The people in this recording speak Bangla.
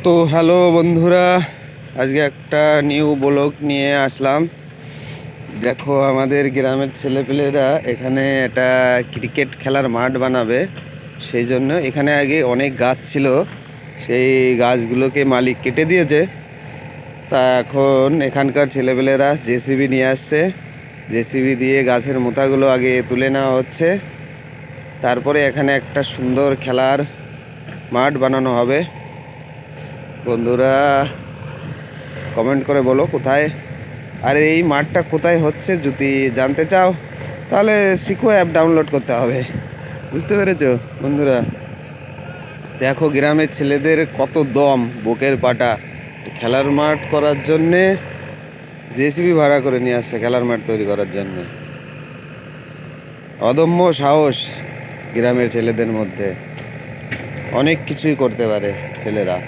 তো হ্যালো বন্ধুরা, আজকে একটা নিউ ব্লগ নিয়ে আসলাম। দেখো, আমাদের গ্রামের ছেলেপেলেরা এখানে একটা ক্রিকেট খেলার মাঠ বানাবে। সেই জন্য এখানে আগে অনেক গাছ ছিল, সেই গাছগুলোকে মালিক কেটে দিয়েছে। তা এখন এখানকার ছেলেপেলেরা জেসিবি নিয়ে আসছে। জেসিবি দিয়ে গাছের মোতাগুলো আগে তুলে নেওয়া হচ্ছে, তারপরে এখানে একটা সুন্দর খেলার মাঠ বানানো হবে। বন্ধুরা, কমেন্ট করে বলো কোথায়, আর এই মাঠটা কোথায় হচ্ছে যদি জানতে চাও তাহলে শিখো অ্যাপ ডাউনলোড করতে হবে। বুঝতে পেরেছো বন্ধুরা? দেখো গ্রামের ছেলেদের কত দম, বুকের পাটা। খেলার মাঠ করার জন্যে জেসিবি ভাড়া করে নিয়ে আসছে খেলার মাঠ তৈরি করার জন্যে। অদম্য সাহস গ্রামের ছেলেদের মধ্যে, অনেক কিছুই করতে পারে ছেলেরা।